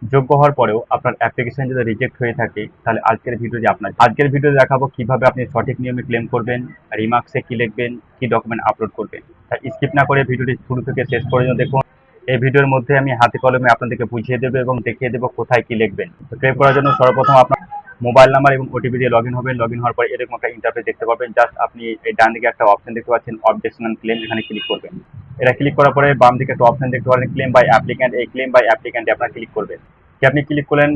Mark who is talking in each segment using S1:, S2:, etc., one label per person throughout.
S1: যোগ্য হওয়ার পরেও আপনার অ্যাপ্লিকেশন যদি রিজেক্ট হয়ে থাকে, তাহলে আজকের ভিডিও দেখাবো কিভাবে আপনি সঠিক নিয়মে ক্লেম করবেন, রিমার্কসে কি লিখবেন, কি ডকুমেন্ট আপলোড করবেন। তাই স্কিপ না করে ভিডিওটি শুরু থেকে শেষ পর্যন্ত দেখুন। এই ভিডিওর মধ্যে আমি হাতে কলমে আপনাদেরকে বুঝিয়ে দেবো এবং দেখিয়ে দেবো কোথায় কি লিখবেন। তো ক্লেম করার জন্য সর্বপ্রথম আপনার মোবাইল নাম্বার এবং ওটিপি দিয়ে লগ ইন হবেন। লগ ইন হওয়ার পর এরকম একটা ইন্টারফেস দেখতে পাবেন। জাস্ট আপনি এই ডান দিকে একটা অপশন দেখতে পাচ্ছেন, অবজেকশন এন্ড ক্লেম, এখানে ক্লিক করবেন। এটা ক্লিক করার পরে বাম দিকে একটা অপশন দেখতে পারেন, ক্লেম বাই অ্যাপ্লিক্যান্ট। এই ক্লেম বাই অ্যাপ্লিক্যান্টে আপনারা ক্লিক করবেন। আপনি ক্লিক করলেন,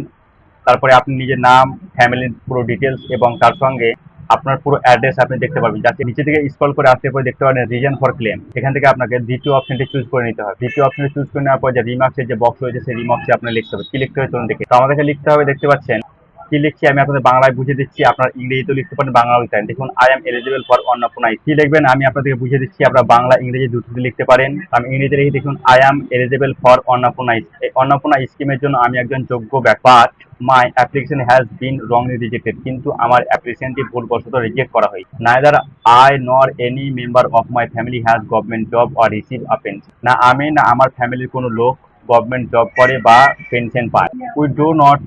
S1: তারপরে আপনি নিজের নাম, ফ্যামিলির পুরো ডিটেলস এবং তার সঙ্গে আপনার পুরো অ্যাড্রেস আপনি দেখতে পাবেন। যাতে নিচে থেকে স্ক্রল করে আসতে পরে দেখতে পারেন রিজন ফর ক্লেম। এখান থেকে আপনাকে দ্বিতীয় অপশনটি চুজ করে নিতে হবে। দ্বিতীয় অপশনটি চুজ করে নেওয়ার পর যে রিমার্কসের যে বক্স রয়েছে সেই রিমার্কসে আপনার লিখতে হবে। কি লিখতে হবে চলুন দেখি। তো আমাদেরকে লিখতে হবে, দেখতে পাচ্ছেন কি লিখছি আমি আপনাদের বাংলায় বুঝিয়ে দিচ্ছি, আপনার ইংরেজিতেও লিখতে পারেন, বাংলাও লিখতে পারেন। দেখুন, I am eligible for Annapurna. কি লিখবেন আমি আপনাদেরকে বুঝিয়ে দিচ্ছি, আপনারা বাংলা ইংরেজি দুটোতে লিখতে পারেন। আমি ইংরেজিতে লিখে দেখুন, I am eligible for Annapurna. এই অন্নপূর্ণা স্কিমের জন্য আমি একজন যোগ্য but my application has been wrongly rejected. কিন্তু আমার অ্যাপ্লিকেশনটি ভুলবশত রিজেক্ট করা হয়। নাইদার আই নর any member of my family has government job or receive a pension. না আমি না আমার ফ্যামিলির কোনো লোক গভর্নমেন্ট জব করে বা পেনশন পায়। We do not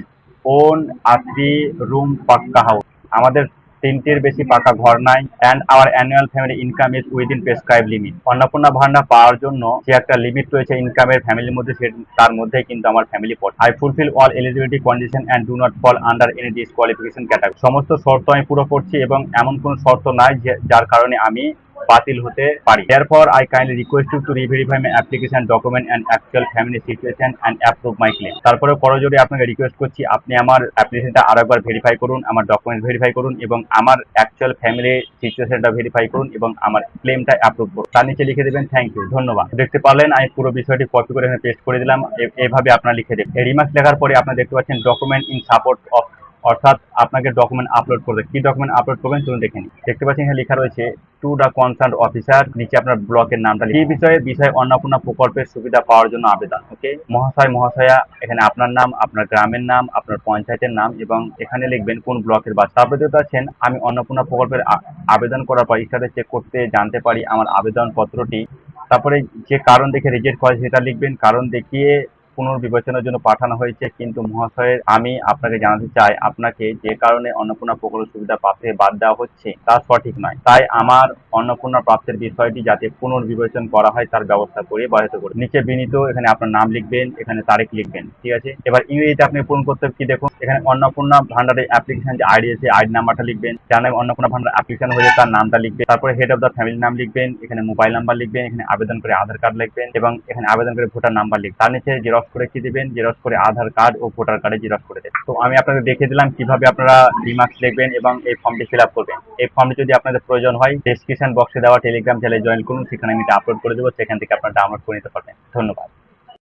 S1: own a 3 room pucca house. আমাদের তিনটির বেশি পাকা ঘর নাই। And our annual family income is within prescribe limit. Annapurna Bhandar পাওয়ার জন্য যে একটা লিমিট রয়েছে ইনকামের ফ্যামিলির মধ্যে, তার মধ্যেই কিন্তু আমার ফ্যামিলি পড়ে। I fulfil all eligibility condition and do not fall under any disqualification category. সমস্ত শর্ত আমি পুরো করছি এবং এমন কোনো শর্ত নাই যার কারণে আমি বাতিল হতে পারি। Therefore, I kindly request you to re-verify my application document and actual family situation and approve my claim. তারপরে করজোড়ে আপনাকে রিকোয়েস্ট করছি, আপনি আমার অ্যাপ্লিকেশনটা আরেকবার ভেরিফাই করুন, আমার ডকুমেন্ট ভেরিফাই করুন এবং আমার অ্যাকচুয়াল ফ্যামিলি সিচুয়েশনটা ভেরিফাই করুন এবং আমার ক্লেমটা অ্যাপ্রুভ করুন। তার নিচে লিখে দেবেন থ্যাংক ইউ, ধন্যবাদ। দেখতে পারলেন আমি পুরো বিষয়টি কপি করে এখানে পেস্ট করে দিলাম। এভাবে আপনারা লিখে দেবেন। এই রিমার্কস লেখার পরে আপনারা দেখতে পাচ্ছেন ডকুমেন্ট ইন সাপোর্ট অফ, অর্থাৎ আপনাকে ডকুমেন্ট আপলোড করবে। কি ডকুমেন্ট আপলোড করবেন চলুন দেখে নিন। দেখতে পাচ্ছেন এখানে লেখা রয়েছে টু দ্য কনসার্ন অফিসার। নিচে আপনার ব্লকের নামটা কি বিষয়ে অন্নপূর্ণা প্রকল্পের সুবিধা পাওয়ার জন্য আবেদন। ওকে, মহাশয় মহাশয়া, এখানে আপনার নাম, আপনার গ্রামের নাম, আপনার পঞ্চায়েতের নাম এবং এখানে লিখবেন কোন ব্লকের বাস। তারপরে দেখতে পাচ্ছেন আমি অন্নপূর্ণা প্রকল্পের আবেদন করার পর স্ট্যাটাস চেক করতে জানতে পারি আমার আবেদন পত্রটি। তারপরে যে কারণ দেখে রিজেক্ট করে সেটা লিখবেন। কারণ দেখিয়ে পুনর্বিবেচনার জন্য পাঠানো হয়েছে। কিন্তু মহাশয়ের আমি আপনাকে জানাতে চাই, আপনাকে যে কারণে অন্নপূর্ণা প্রকল্প সুবিধা প্রাপ্তে বাদ দেওয়া হচ্ছে তা সঠিক নয়। তাই আমার অন্নপূর্ণা প্রাপ্তের বিষয়টি যাতে পুনর্বিবেচন করা হয় তার ব্যবস্থা করে বাধিত করে। নিচে বিনীত, এখানে আপনার নাম লিখবেন, এখানে তারিখ লিখবেন। ঠিক আছে, এবার ইংরেজিতে আপনি পূরণ করতে কি দেখুন, এখানে অন্নপূর্ণা ভান্ডারের অ্যাপ্লিকেশন যে আইডি আছে আইডি নাম্বারটা লিখবেন। যার নামে অন্নপূর্ণা ভান্ডার অ্যাপ্লিকেশন হয়েছে তার নামটা লিখবেন। তারপরে হেড অফ দ্য ফ্যামিলি নাম লিখবেন, এখানে মোবাইল নাম্বার লিখবেন, এখানে আবেদন করে আধার কার্ড লিখবেন এবং এখানে আবেদন করে ভোটার নাম্বার লিখবেন। তার নিচে জেরক্স করে কি দিবেন, জেরক্স করে আধার কার্ড ও ভোটার কার্ডে জেরক্স করে দেবেন। তো আমি আপনাদের দেখিয়ে দিলাম কিভাবে আপনারা রিমার্কস লিখবেন এবং এই ফর্মটি ফিল আপ করবেন। এই ফর্মটি যদি আপনাদের প্রয়োজন হয় ডেসক্রিপশন বক্সে দেওয়া টেলিগ্রাম চ্যানেলে জয়েন করুন, সেখানে আমি এটা আপলোড করে দেবো, সেখান থেকে আপনারা ডাউনলোড করে নিতে পারবেন। ধন্যবাদ।